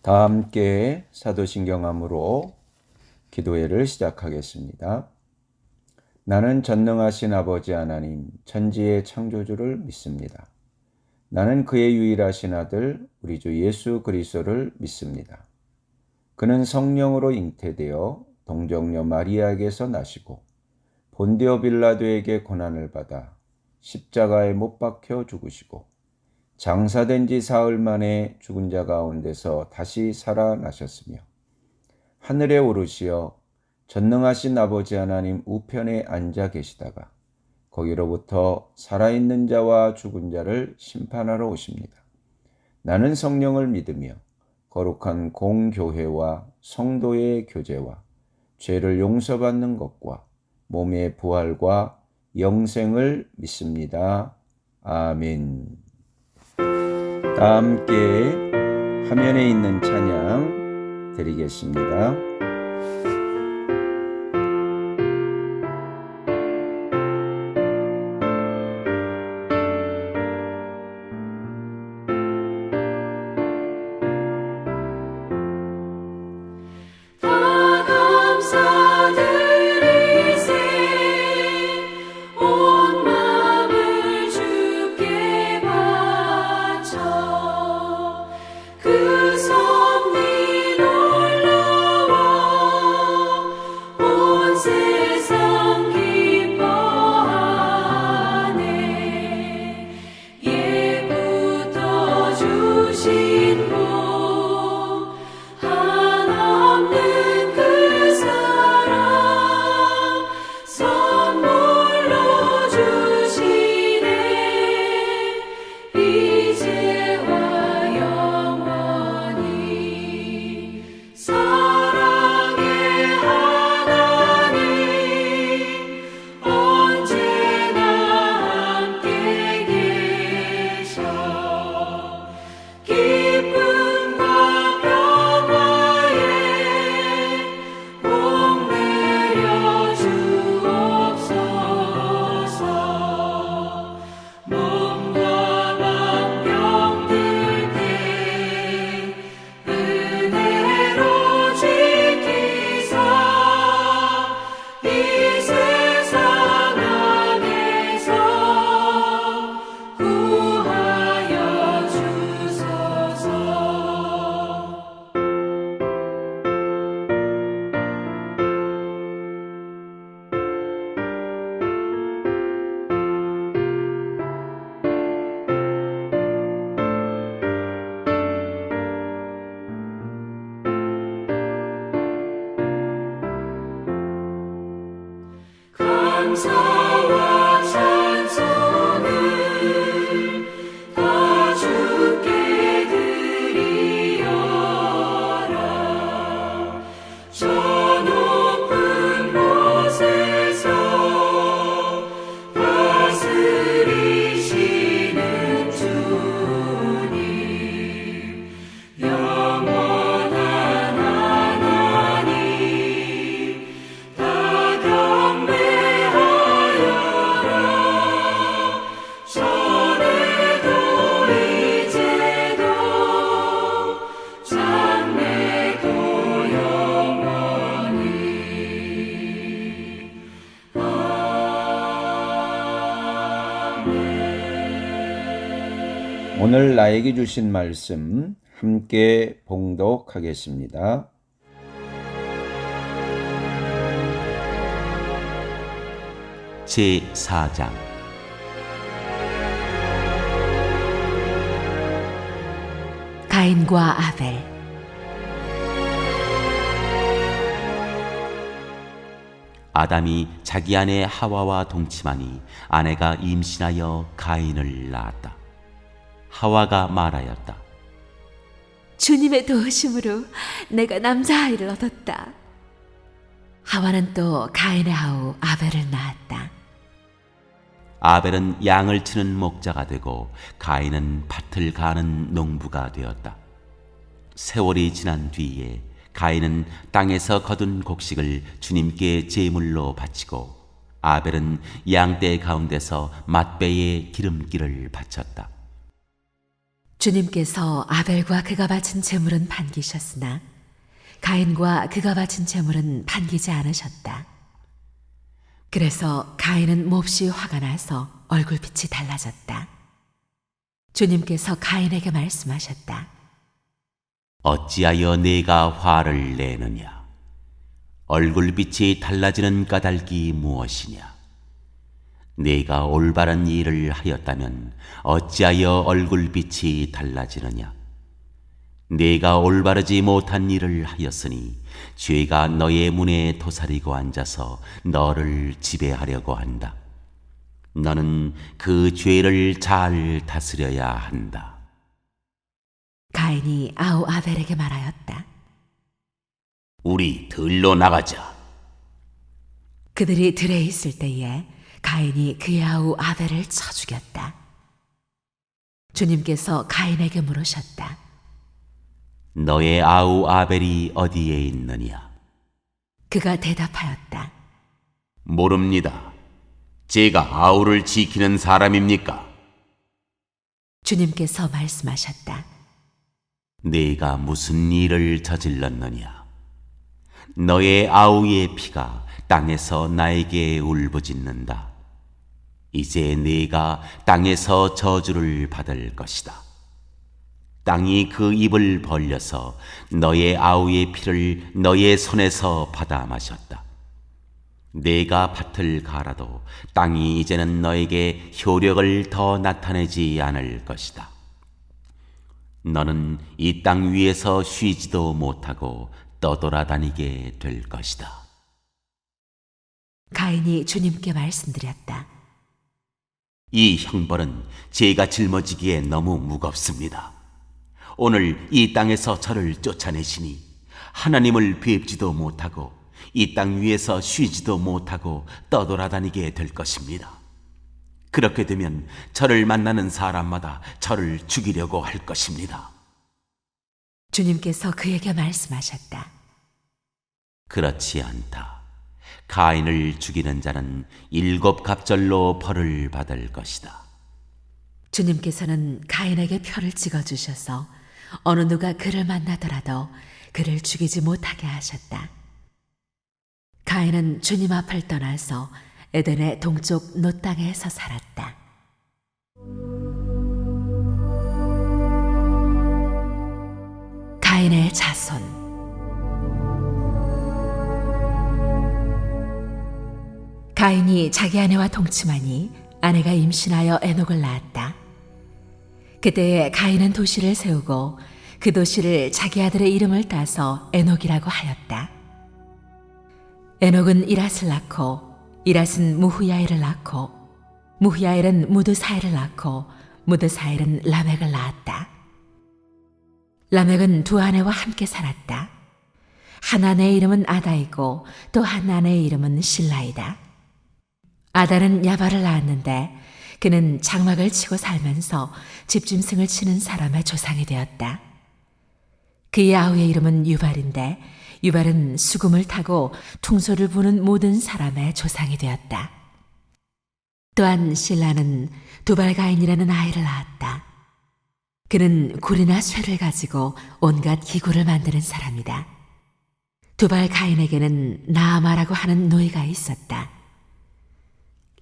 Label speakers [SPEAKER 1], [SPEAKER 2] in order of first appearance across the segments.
[SPEAKER 1] 다 함께 사도신경함으로 기도회를 시작하겠습니다. 나는 전능하신 아버지 하나님, 천지의 창조주를 믿습니다. 나는 그의 유일하신 아들, 우리 주 예수 그리스도를 믿습니다. 그는 성령으로 잉태되어 동정녀 마리아에게서 나시고 본디오 빌라도에게 고난을 받아 십자가에 못 박혀 죽으시고 장사된 지 사흘 만에 죽은 자 가운데서 다시 살아나셨으며 하늘에 오르시어 전능하신 아버지 하나님 우편에 앉아 계시다가 거기로부터 살아있는 자와 죽은 자를 심판하러 오십니다. 나는 성령을 믿으며 거룩한 공교회와 성도의 교제와 죄를 용서받는 것과 몸의 부활과 영생을 믿습니다. 아멘. 다 함께 화면에 있는 찬양 드리겠습니다.
[SPEAKER 2] 감사와 찬송을 다 주께 드리어라. 저 높은 곳에서 다스리시는 주님, 영원한 하나님, 다 경배하여라. 전에도 이제도 장래도 영원히. 아멘.
[SPEAKER 1] 오늘 나에게 주신 말씀 함께 봉독하겠습니다.
[SPEAKER 3] 제4장.
[SPEAKER 4] 가인과 아벨.
[SPEAKER 3] 아담이 자기 아내 하와와 동침하니 아내가 임신하여 가인을 낳았다. 하와가 말하였다.
[SPEAKER 4] 주님의 도우심으로 내가 남자아이를 얻었다. 하와는 또 가인의 아우 아벨을 낳았다.
[SPEAKER 3] 아벨은 양을 치는 목자가 되고 가인은 밭을 가는 농부가 되었다. 세월이 지난 뒤에 가인은 땅에서 거둔 곡식을 주님께 제물로 바치고 아벨은 양떼 가운데서 맛배의 기름기를 바쳤다.
[SPEAKER 4] 주님께서 아벨과 그가 바친 제물은 반기셨으나 가인과 그가 바친 제물은 반기지 않으셨다. 그래서 가인은 몹시 화가 나서 얼굴빛이 달라졌다. 주님께서 가인에게 말씀하셨다.
[SPEAKER 3] 어찌하여 내가 화를 내느냐? 얼굴빛이 달라지는 까닭이 무엇이냐? 내가 올바른 일을 하였다면 어찌하여 얼굴빛이 달라지느냐? 내가 올바르지 못한 일을 하였으니 죄가 너의 문에 도사리고 앉아서 너를 지배하려고 한다. 너는 그 죄를 잘 다스려야 한다.
[SPEAKER 4] 가인이 아우 아벨에게 말하였다.
[SPEAKER 3] 우리 들로 나가자.
[SPEAKER 4] 그들이 들에 있을 때에 가인이 그의 아우 아벨을 쳐 죽였다. 주님께서 가인에게 물으셨다.
[SPEAKER 3] 너의 아우 아벨이 어디에 있느냐?
[SPEAKER 4] 그가 대답하였다.
[SPEAKER 3] 모릅니다. 제가 아우를 지키는 사람입니까?
[SPEAKER 4] 주님께서 말씀하셨다.
[SPEAKER 3] 네가 무슨 일을 저질렀느냐? 너의 아우의 피가 땅에서 나에게 울부짖는다. 이제 네가 땅에서 저주를 받을 것이다. 땅이 그 입을 벌려서 너의 아우의 피를 너의 손에서 받아 마셨다. 네가 밭을 갈아도 땅이 이제는 너에게 효력을 더 나타내지 않을 것이다. 너는 이 땅 위에서 쉬지도 못하고 떠돌아다니게 될 것이다.
[SPEAKER 4] 가인이 주님께 말씀드렸다.
[SPEAKER 3] 이 형벌은 제가 짊어지기에 너무 무겁습니다. 오늘 이 땅에서 저를 쫓아내시니 하나님을 뵙지도 못하고 이 땅 위에서 쉬지도 못하고 떠돌아다니게 될 것입니다. 그렇게 되면 저를 만나는 사람마다 저를 죽이려고 할 것입니다.
[SPEAKER 4] 주님께서 그에게 말씀하셨다.
[SPEAKER 3] 그렇지 않다. 가인을 죽이는 자는 7 갑절로 벌을 받을 것이다.
[SPEAKER 4] 주님께서는 가인에게 표를 찍어주셔서 어느 누가 그를 만나더라도 그를 죽이지 못하게 하셨다. 가인은 주님 앞을 떠나서 에덴의 동쪽 노 땅에서 살았다. 가인의 자손. 가인이 자기 아내와 동침하니 아내가 임신하여 에녹을 낳았다. 그때에 가인은 도시를 세우고 그 도시를 자기 아들의 이름을 따서 에녹이라고 하였다. 에녹은 이랏을 낳고 이랏은 무후야엘을 낳고 무후야엘은 무드사엘을 낳고 무드사엘은 라멕을 낳았다. 라멕은 2 아내와 함께 살았다. 한 아내의 이름은 아다이고 또 한 아내의 이름은 실라이다. 아다는 야발을 낳았는데 그는 장막을 치고 살면서 집짐승을 치는 사람의 조상이 되었다. 그의 아우의 이름은 유발인데 유발은 수금을 타고 퉁소를 부는 모든 사람의 조상이 되었다. 또한 실라는 두발가인이라는 아이를 낳았다. 그는 굴이나 쇠를 가지고 온갖 기구를 만드는 사람이다. 두발가인에게는 나아마라고 하는 노이가 있었다.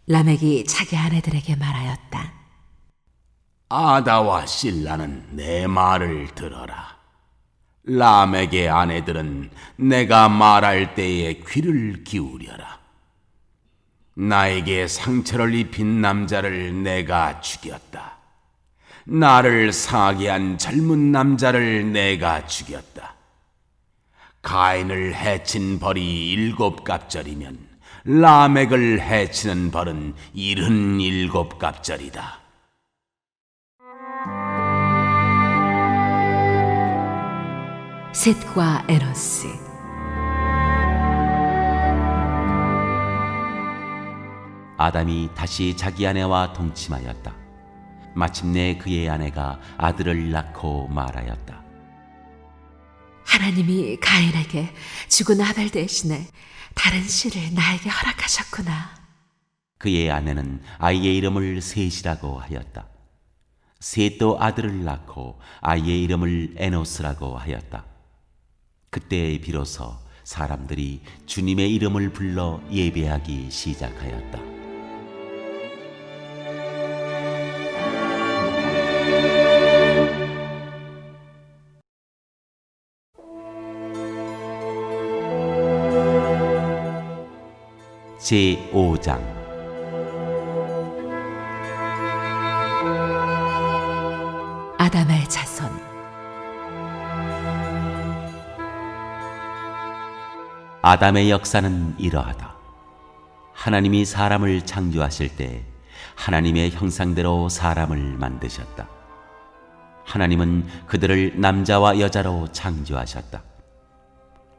[SPEAKER 4] 라멕이 자기 아내들에게 말하였다.
[SPEAKER 3] 아다와 실라는 내 말을 들어라. 라멕의 아내들은 내가 말할 때에 귀를 기울여라. 나에게 상처를 입힌 남자를 내가 죽였다. 나를 상하게 한 젊은 남자를 내가 죽였다. 가인을 해친 벌이 7 갑절이면 라멕을 해치는 벌은 77 갑절이다.
[SPEAKER 4] 셋과 에노스.
[SPEAKER 3] 아담이 다시 자기 아내와 동침하였다. 마침내 그의 아내가 아들을 낳고 말하였다.
[SPEAKER 4] 하나님이 가인에게 죽은 아벨 대신에 다른 씨를 나에게 허락하셨구나.
[SPEAKER 3] 그의 아내는 아이의 이름을 셋이라고 하였다. 셋도 아들을 낳고 아이의 이름을 에노스라고 하였다. 그때 비로소 사람들이 주님의 이름을 불러 예배하기 시작하였다. 제5장
[SPEAKER 4] 아담의 자손.
[SPEAKER 3] 아담의 역사는 이러하다. 하나님이 사람을 창조하실 때 하나님의 형상대로 사람을 만드셨다. 하나님은 그들을 남자와 여자로 창조하셨다.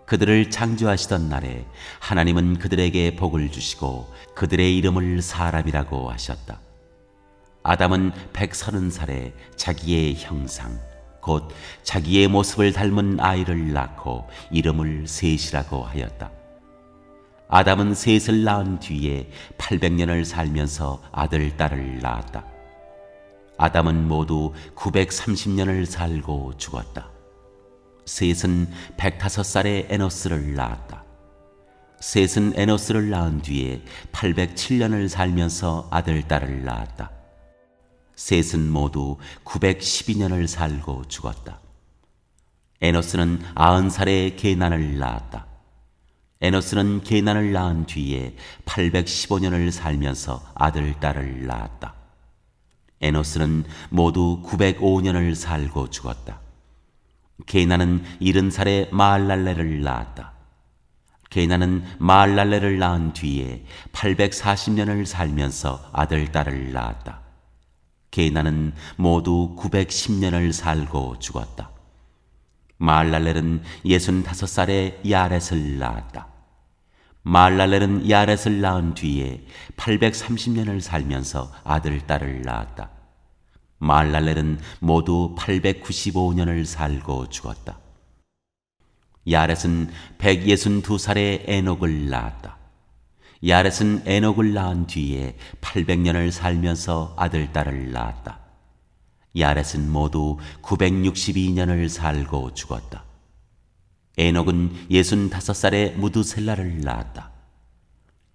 [SPEAKER 3] 그들을 창조하시던 날에 하나님은 그들에게 복을 주시고 그들의 이름을 사람이라고 하셨다. 아담은 130살에 자기의 형상, 곧 자기의 모습을 닮은 아이를 낳고 이름을 셋이라고 하였다. 아담은 셋을 낳은 뒤에 800년을 살면서 아들, 딸을 낳았다. 아담은 모두 930년을 살고 죽었다. 셋은 105살에 에노스를 낳았다. 셋은 에노스를 낳은 뒤에 807년을 살면서 아들, 딸을 낳았다. 셋은 모두 912년을 살고 죽었다. 에노스는 90살에 게난을 낳았다. 에노스는 게난을 낳은 뒤에 815년을 살면서 아들, 딸을 낳았다. 에노스는 모두 905년을 살고 죽었다. 게난은 70살에 마알랄레를 낳았다. 게난은 마알랄레를 낳은 뒤에 840년을 살면서 아들, 딸을 낳았다. 게난은 모두 910년을 살고 죽었다. 마알랄렐은 65살에 야렛을 낳았다. 마알랄렐은 야렛을 낳은 뒤에 830년을 살면서 아들, 딸을 낳았다. 마알랄렐은 모두 895년을 살고 죽었다. 야렛은 162살에 에녹을 낳았다. 야렛은 에녹을 낳은 뒤에 800년을 살면서 아들, 딸을 낳았다. 야렛은 모두 962년을 살고 죽었다. 에녹은 65살에 무두셀라를 낳았다.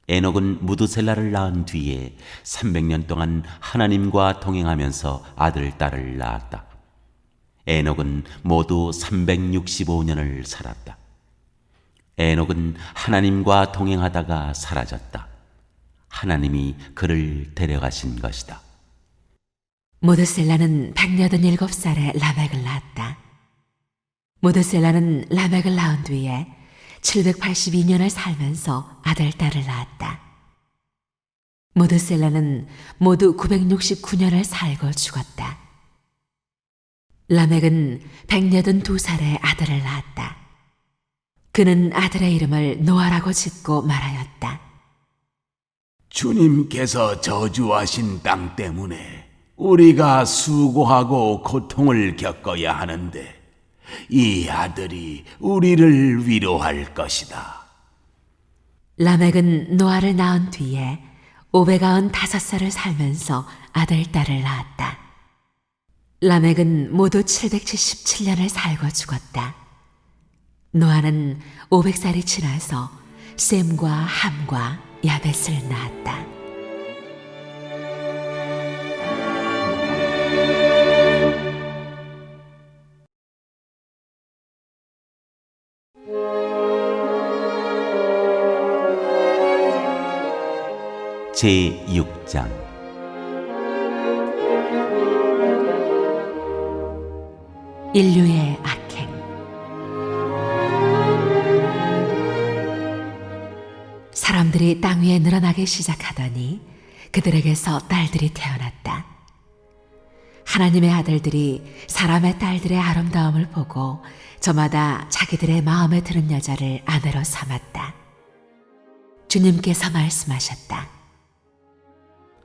[SPEAKER 3] 에녹은 무두셀라를 낳은 뒤에 300년 동안 하나님과 동행하면서 아들, 딸을 낳았다. 에녹은 모두 365년을 살았다. 에녹은 하나님과 동행하다가 사라졌다. 하나님이 그를 데려가신 것이다.
[SPEAKER 4] 모드셀라는 187살에 라멕을 낳았다. 모드셀라는 라멕을 낳은 뒤에 782년을 살면서 아들, 딸을 낳았다. 모드셀라는 모두 969년을 살고 죽었다. 라멕은 182살에 아들을 낳았다. 그는 아들의 이름을 노아라고 짓고 말하였다.
[SPEAKER 5] 주님께서 저주하신 땅 때문에 우리가 수고하고 고통을 겪어야 하는데 이 아들이 우리를 위로할 것이다.
[SPEAKER 4] 라멕은 노아를 낳은 뒤에 595살을 살면서 아들, 딸을 낳았다. 라멕은 모두 777년을 살고 죽었다. 노아는 500살이 지나서 셈과 함과 야벳을 낳았다.
[SPEAKER 3] 제6장
[SPEAKER 4] 인류의 악행. 사람들이 땅 위에 늘어나기 시작하더니 그들에게서 딸들이 태어났다. 하나님의 아들들이 사람의 딸들의 아름다움을 보고 저마다 자기들의 마음에 드는 여자를 아내로 삼았다. 주님께서 말씀하셨다.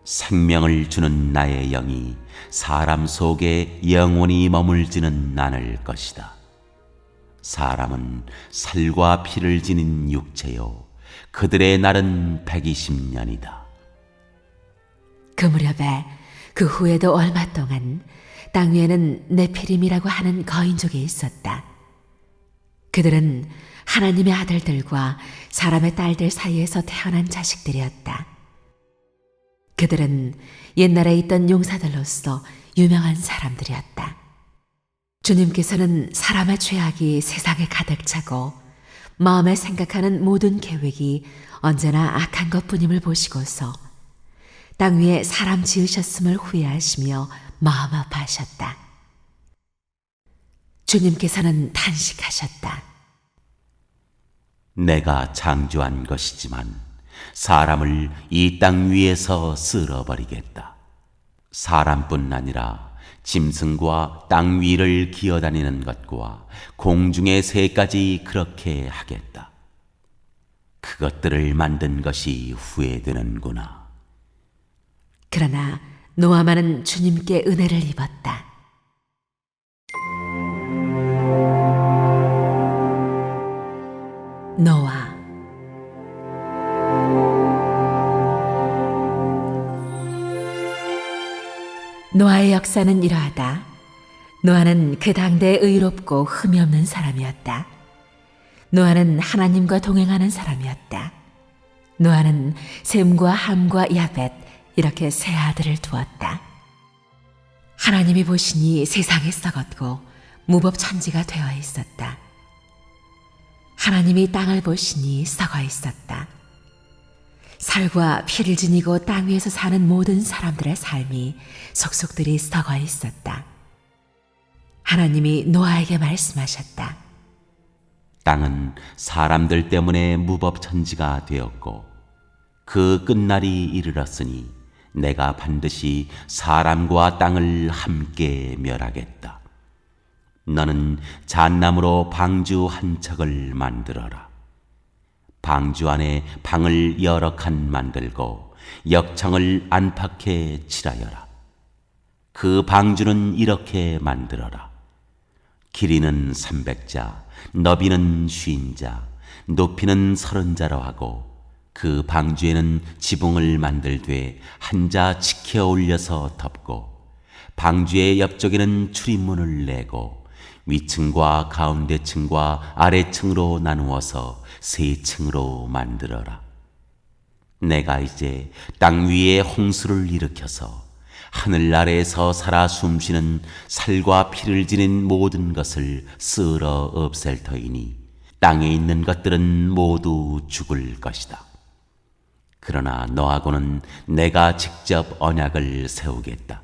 [SPEAKER 3] 생명을 주는 나의 영이 사람 속에 영원히 머물지는 않을 것이다. 사람은 살과 피를 지닌 육체요 그들의 날은 120년이다.
[SPEAKER 4] 그 무렵에 그 후에도 얼마 동안 땅 위에는 네피림이라고 하는 거인족이 있었다. 그들은 하나님의 아들들과 사람의 딸들 사이에서 태어난 자식들이었다. 그들은 옛날에 있던 용사들로서 유명한 사람들이었다. 주님께서는 사람의 죄악이 세상에 가득 차고 마음에 생각하는 모든 계획이 언제나 악한 것뿐임을 보시고서 땅 위에 사람 지으셨음을 후회하시며 마음 아파하셨다. 주님께서는 탄식하셨다.
[SPEAKER 3] 내가 창조한 것이지만 사람을 이 땅 위에서 쓸어버리겠다. 사람뿐 아니라 짐승과 땅 위를 기어다니는 것과 공중의 새까지 그렇게 하겠다. 그것들을 만든 것이 후회되는구나.
[SPEAKER 4] 그러나 노아만은 주님께 은혜를 입었다. 노아. 노아의 역사는 이러하다. 노아는 그 당대에 의롭고 흠이 없는 사람이었다. 노아는 하나님과 동행하는 사람이었다. 노아는 셈과 함과 야벳 이렇게 세 아들을 두었다. 하나님이 보시니 세상이 썩었고 무법천지가 되어 있었다. 하나님이 땅을 보시니 썩어 있었다. 살과 피를 지니고 땅 위에서 사는 모든 사람들의 삶이 속속들이 썩어 있었다. 하나님이 노아에게 말씀하셨다.
[SPEAKER 3] 땅은 사람들 때문에 무법천지가 되었고 그 끝날이 이르렀으니 내가 반드시 사람과 땅을 함께 멸하겠다. 너는 잣나무로 방주 한 척을 만들어라. 방주 안에 방을 여러 칸 만들고 역청을 안팎에 칠하여라. 그 방주는 이렇게 만들어라. 길이는 300자, 너비는 50자, 높이는 30자로 하고 그 방주에는 지붕을 만들되 한 자 치켜 올려서 덮고 방주의 옆쪽에는 출입문을 내고 위층과 가운데층과 아래층으로 나누어서 세 층으로 만들어라. 내가 이제 땅 위에 홍수를 일으켜서 하늘 아래에서 살아 숨쉬는 살과 피를 지닌 모든 것을 쓸어 없앨 터이니 땅에 있는 것들은 모두 죽을 것이다. 그러나 너하고는 내가 직접 언약을 세우겠다.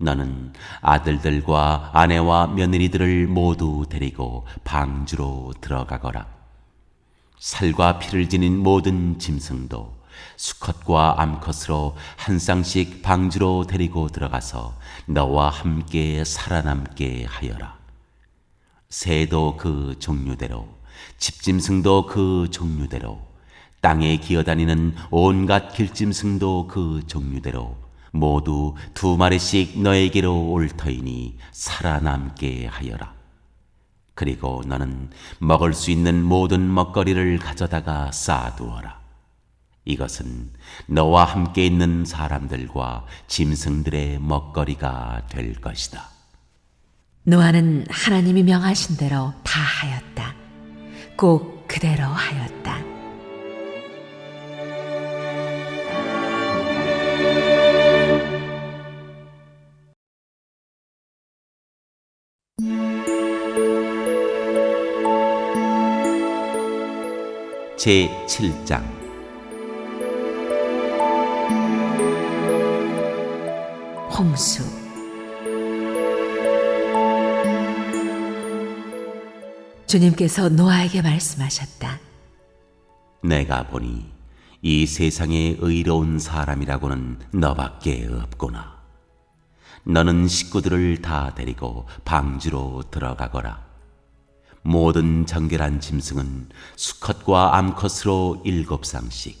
[SPEAKER 3] 너는 아들들과 아내와 며느리들을 모두 데리고 방주로 들어가거라. 살과 피를 지닌 모든 짐승도 수컷과 암컷으로 한 쌍씩 방주로 데리고 들어가서 너와 함께 살아남게 하여라. 새도 그 종류대로, 집짐승도 그 종류대로, 땅에 기어다니는 온갖 길짐승도 그 종류대로 모두 2마리씩 너에게로 올 터이니 살아남게 하여라. 그리고 너는 먹을 수 있는 모든 먹거리를 가져다가 쌓아두어라. 이것은 너와 함께 있는 사람들과 짐승들의 먹거리가 될 것이다.
[SPEAKER 4] 노아는 하나님이 명하신 대로 다 하였다. 꼭 그대로 하였다.
[SPEAKER 3] 제7장
[SPEAKER 4] 홍수. 주님께서 노아에게 말씀하셨다.
[SPEAKER 3] 내가 보니 이 세상에 의로운 사람이라고는 너밖에 없구나. 너는 식구들을 다 데리고 방주로 들어가거라. 모든 정결한 짐승은 수컷과 암컷으로 7쌍씩,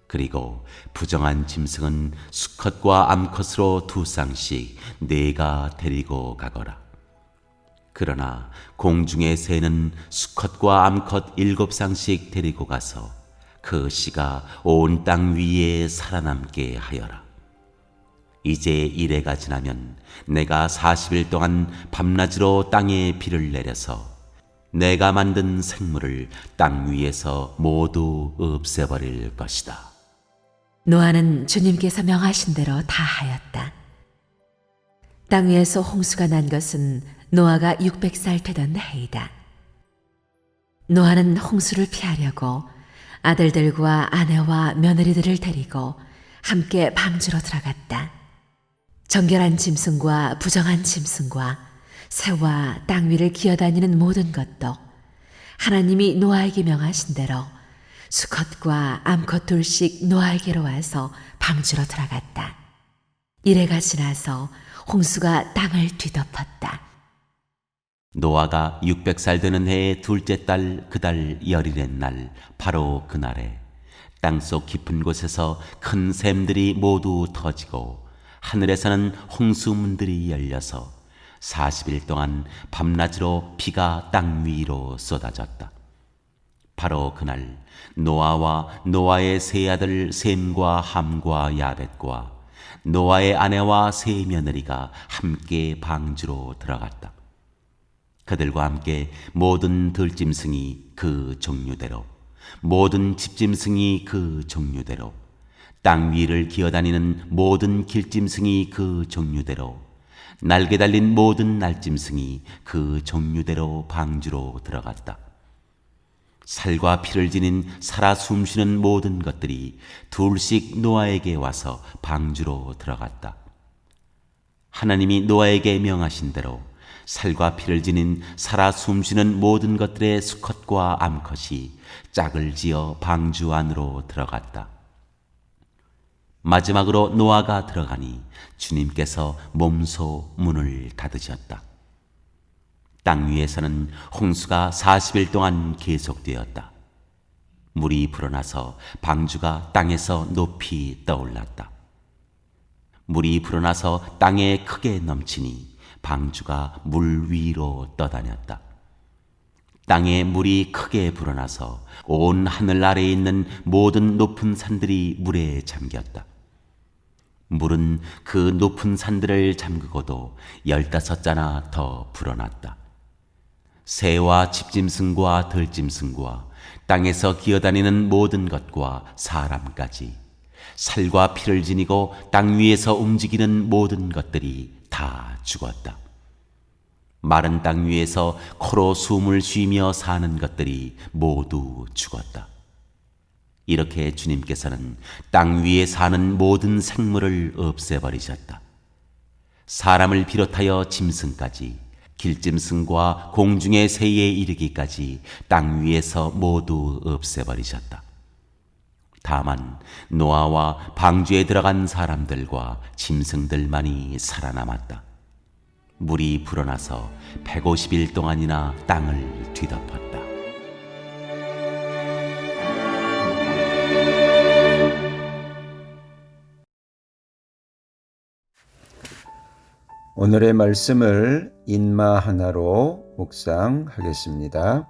[SPEAKER 3] 그리고 부정한 짐승은 수컷과 암컷으로 2쌍씩 네가 데리고 가거라. 그러나 공중의 새는 수컷과 암컷 7쌍씩 데리고 가서 그 씨가 온 땅 위에 살아남게 하여라. 이제 이래가 지나면 내가 40일 동안 밤낮으로 땅에 비를 내려서 내가 만든 생물을 땅 위에서 모두 없애버릴 것이다.
[SPEAKER 4] 노아는 주님께서 명하신 대로 다 하였다. 땅 위에서 홍수가 난 것은 노아가 600살 되던 해이다. 노아는 홍수를 피하려고 아들들과 아내와 며느리들을 데리고 함께 방주로 들어갔다. 정결한 짐승과 부정한 짐승과 새와 땅 위를 기어다니는 모든 것도 하나님이 노아에게 명하신 대로 수컷과 암컷 둘씩 노아에게로 와서 방주로 들어갔다. 이래가 지나서 홍수가 땅을 뒤덮었다.
[SPEAKER 3] 노아가 600살 되는 해의 둘째 달 그 달 열일의 날 바로 그날에 땅속 깊은 곳에서 큰 샘들이 모두 터지고 하늘에서는 홍수문들이 열려서 40일 동안 밤낮으로 비가 땅 위로 쏟아졌다. 바로 그날 노아와 노아의 세 아들 셈과 함과 야벳과 노아의 아내와 세 며느리가 함께 방주로 들어갔다. 그들과 함께 모든 들짐승이 그 종류대로, 모든 집짐승이 그 종류대로, 땅 위를 기어다니는 모든 길짐승이 그 종류대로, 날개 달린 모든 날짐승이 그 종류대로 방주로 들어갔다. 살과 피를 지닌 살아 숨쉬는 모든 것들이 둘씩 노아에게 와서 방주로 들어갔다. 하나님이 노아에게 명하신 대로 살과 피를 지닌 살아 숨쉬는 모든 것들의 수컷과 암컷이 짝을 지어 방주 안으로 들어갔다. 마지막으로 노아가 들어가니 주님께서 몸소 문을 닫으셨다. 땅 위에서는 홍수가 40일 동안 계속되었다. 물이 불어나서 방주가 땅에서 높이 떠올랐다. 물이 불어나서 땅에 크게 넘치니 방주가 물 위로 떠다녔다. 땅에 물이 크게 불어나서 온 하늘 아래에 있는 모든 높은 산들이 물에 잠겼다. 물은 그 높은 산들을 잠그고도 15자나 더 불어났다. 새와 집짐승과 들짐승과 땅에서 기어다니는 모든 것과 사람까지 살과 피를 지니고 땅 위에서 움직이는 모든 것들이 다 죽었다. 마른 땅 위에서 코로 숨을 쉬며 사는 것들이 모두 죽었다. 이렇게 주님께서는 땅 위에 사는 모든 생물을 없애버리셨다. 사람을 비롯하여 짐승까지, 길짐승과 공중의 새에 이르기까지 땅 위에서 모두 없애버리셨다. 다만 노아와 방주에 들어간 사람들과 짐승들만이 살아남았다. 물이 불어나서 150일 동안이나 땅을 뒤덮었다.
[SPEAKER 1] 오늘의 말씀을 인마 하나로 묵상하겠습니다.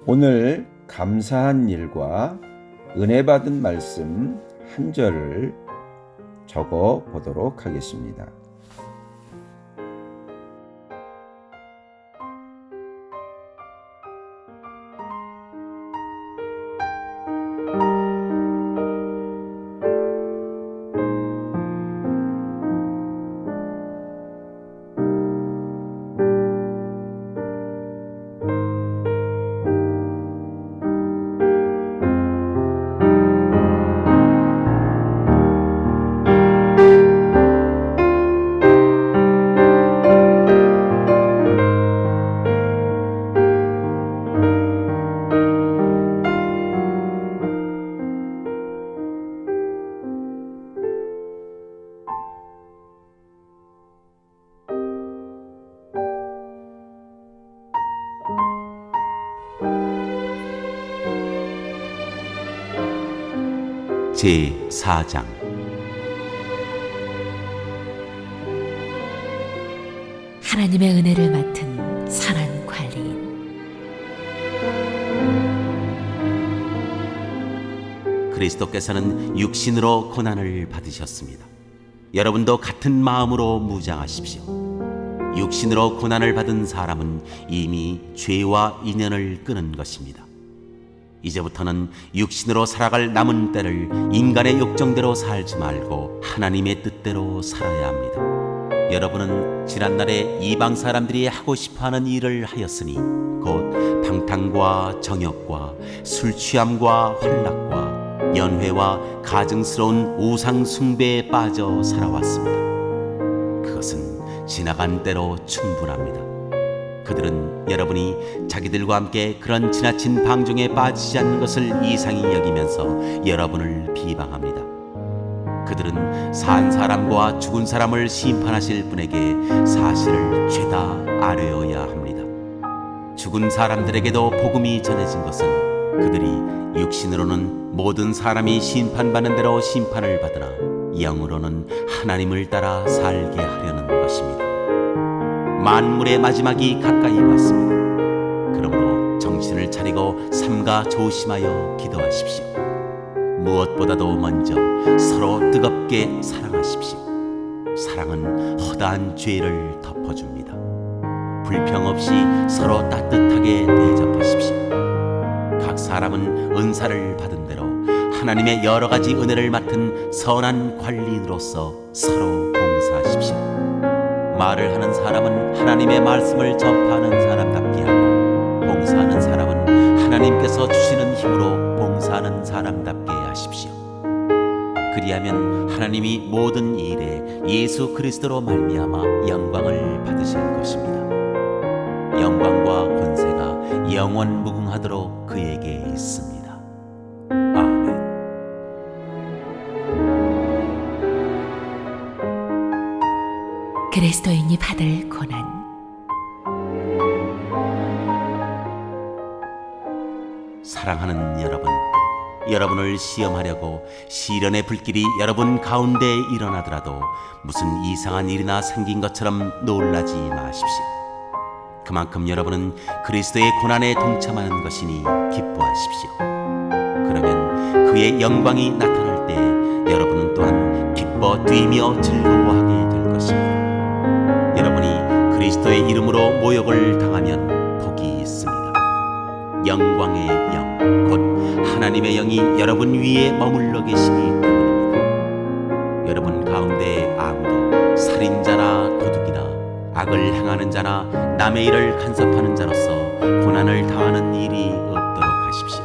[SPEAKER 1] 오늘 감사한 일과 은혜 받은 말씀 한 절을 적어 보도록 하겠습니다.
[SPEAKER 3] 제4장
[SPEAKER 4] 하나님의 은혜를 맡은 선한 관리인.
[SPEAKER 3] 그리스도께서는 육신으로 고난을 받으셨습니다. 여러분도 같은 마음으로 무장하십시오. 육신으로 고난을 받은 사람은 이미 죄와 인연을 끊은 것입니다. 이제부터는 육신으로 살아갈 남은 때를 인간의 욕정대로 살지 말고 하나님의 뜻대로 살아야 합니다. 여러분은 지난날에 이방 사람들이 하고 싶어하는 일을 하였으니 곧 방탕과 정욕과 술 취함과 환락과 연회와 가증스러운 우상 숭배에 빠져 살아왔습니다. 그것은 지나간 때로 충분합니다. 그들은 여러분이 자기들과 함께 그런 지나친 방종에 빠지지 않는 것을 이상히 여기면서 여러분을 비방합니다. 그들은 산 사람과 죽은 사람을 심판하실 분에게 사실을 죄다 아뢰어야 합니다. 죽은 사람들에게도 복음이 전해진 것은 그들이 육신으로는 모든 사람이 심판받는 대로 심판을 받으나 영으로는 하나님을 따라 살게 하려는 것입니다. 만물의 마지막이 가까이 왔습니다. 그러므로 정신을 차리고 삼가 조심하여 기도하십시오. 무엇보다도 먼저 서로 뜨겁게 사랑하십시오. 사랑은 허다한 죄를 덮어줍니다. 불평 없이 서로 따뜻하게 대접하십시오. 각 사람은 은사를 받은 대로 하나님의 여러 가지 은혜를 맡은 선한 관리인으로서 서로 봉사하십시오. 말을 하는 사람은 하나님의 말씀을 전파하는 사람답게 하고 봉사하는 사람은 하나님께서 주시는 힘으로 봉사하는 사람답게 하십시오. 그리하면 하나님이 모든 일에 예수 그리스도로 말미암아 영광을 받으실 것입니다. 영광과 권세가 영원 무궁하도록 그에게 있습니다. 아멘.
[SPEAKER 4] 그리스도인이 받을 고난.
[SPEAKER 3] 사랑하는 여러분, 여러분을 시험하려고 시련의 불길이 여러분 가운데 일어나더라도 무슨 이상한 일이나 생긴 것처럼 놀라지 마십시오. 그만큼 여러분은 그리스도의 고난에 동참하는 것이니 기뻐하십시오. 그러면 그의 영광이 나타날 때 여러분은 또한 기뻐 뛰며 즐거워하게 될 것입니다. 여러분이 그리스도의 이름으로 모욕을 당하면 복이 있습니다. 영광의 영, 곧 하나님의 영이 여러분 위에 머물러 계시기 때문입니다. 여러분 가운데 아무도 살인자나 도둑이나 악을 행하는 자나 남의 일을 간섭하는 자로서 고난을 당하는 일이 없도록 하십시오.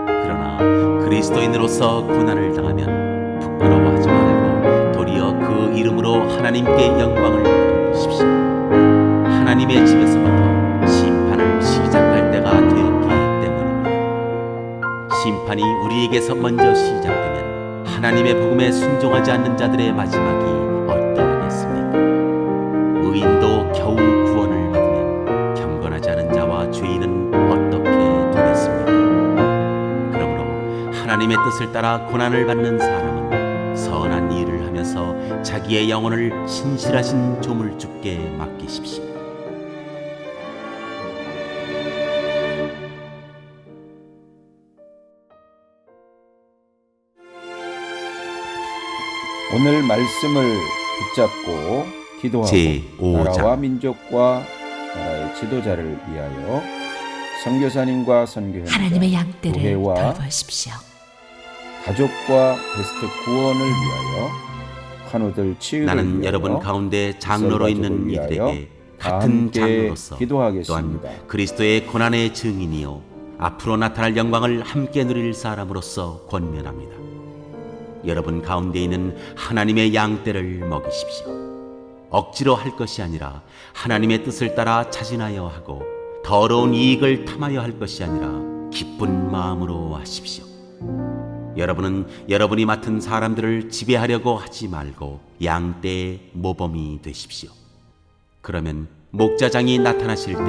[SPEAKER 3] 그러나 그리스도인으로서 고난을 당하면 부끄러워하지 말고 도리어 그 이름으로 하나님께 영광을 돌리십시오. 하나님의 집에서부터 심판을 시작할 때가 되었기 때문입니다. 심판이 우리에게서 먼저 시작되면 하나님의 복음에 순종하지 않는 자들의 마지막이 어떠하겠습니까? 의인도 겨우 구원을 받으면 경건하지 않은 자와 죄인은 어떻게 되겠습니까? 그러므로 하나님의 뜻을 따라 고난을 받는 사람은 선한 일을 하면서 자기의 영혼을 신실하신 조물주께 맡기십시오.
[SPEAKER 1] 오늘 말씀을 붙잡고 기도하고
[SPEAKER 3] 제5장
[SPEAKER 1] 나라와 민족과 나라의 지도자를 위하여 선교사님과 선교행자,
[SPEAKER 4] 하나님의 양떼를
[SPEAKER 1] 교회와
[SPEAKER 4] 돌보십시오.
[SPEAKER 1] 가족과 베스트 구원을 위하여 환우들 치유를
[SPEAKER 3] 나는
[SPEAKER 1] 위하여
[SPEAKER 3] 여러분 가운데 장로로 있는
[SPEAKER 1] 위하여
[SPEAKER 3] 이들에게
[SPEAKER 1] 다
[SPEAKER 3] 같은
[SPEAKER 1] 함께
[SPEAKER 3] 장로로서 또한
[SPEAKER 1] 기도하겠습니다.
[SPEAKER 3] 그리스도의 고난의 증인이요 앞으로 나타날 영광을 함께 누릴 사람으로서 권면합니다. 여러분 가운데 있는 하나님의 양떼를 먹이십시오. 억지로 할 것이 아니라 하나님의 뜻을 따라 자진하여 하고 더러운 이익을 탐하여 할 것이 아니라 기쁜 마음으로 하십시오. 여러분은 여러분이 맡은 사람들을 지배하려고 하지 말고 양떼의 모범이 되십시오. 그러면 목자장이 나타나실 때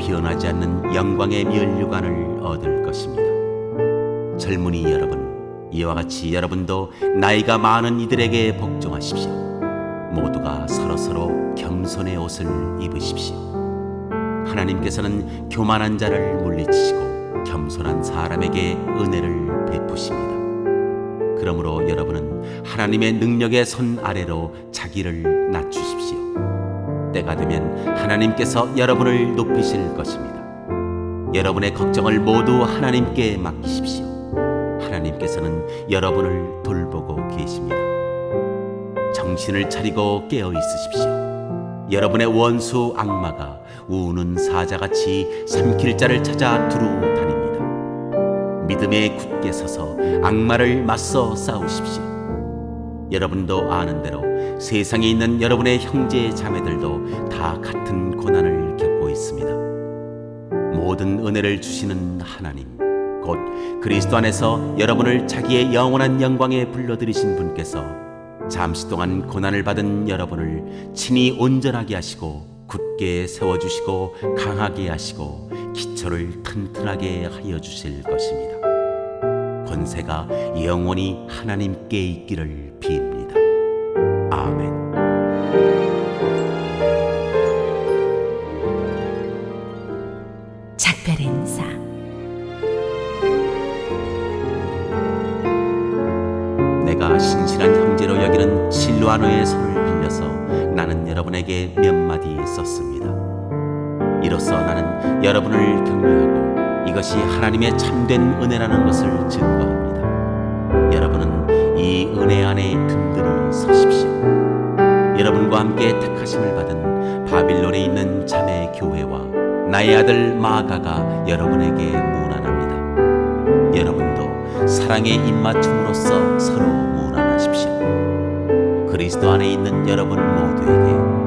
[SPEAKER 3] 변하지 않는 영광의 면류관을 얻을 것입니다. 젊은이 여러분, 이와 같이 여러분도 나이가 많은 이들에게 복종하십시오. 모두가 서로서로 겸손의 옷을 입으십시오. 하나님께서는 교만한 자를 물리치시고 겸손한 사람에게 은혜를 베푸십니다. 그러므로 여러분은 하나님의 능력의 손 아래로 자기를 낮추십시오. 때가 되면 하나님께서 여러분을 높이실 것입니다. 여러분의 걱정을 모두 하나님께 맡기십시오. 하나님께서는 여러분을 돌보고 계십니다. 정신을 차리고 깨어 있으십시오. 여러분의 원수 악마가 우는 사자같이 삼킬 자를 찾아 두루 다닙니다. 믿음에 굳게 서서 악마를 맞서 싸우십시오. 여러분도 아는 대로 세상에 있는 여러분의 형제 자매들도 다 같은 고난을 겪고 있습니다. 모든 은혜를 주시는 하나님, 곧 그리스도 안에서 여러분을 자기의 영원한 영광에 불러들이신 분께서 잠시 동안 고난을 받은 여러분을 친히 온전하게 하시고 굳게 세워주시고 강하게 하시고 기초를 튼튼하게 하여 주실 것입니다. 권세가 영원히 하나님께 있기를 빕니다. 아멘.
[SPEAKER 4] 작별 인사.
[SPEAKER 3] 내가 신실한 형제로 여기는 실로아노의 손을 빌려서 나는 여러분에게 몇 마디 썼습니다. 이로써 나는 여러분을 격려하고 이것이 하나님의 참된 은혜라는 것을 증거합니다. 여러분은 이 은혜 안에 든든히 서십시오. 여러분과 함께 택하심을 받은 바빌론에 있는 자매 교회와 나의 아들 마가가 여러분에게 문안합니다. 여러분도 사랑의 입맞춤으로써 서로 문안하십시오. 그리스도 안에 있는 여러분 모두에게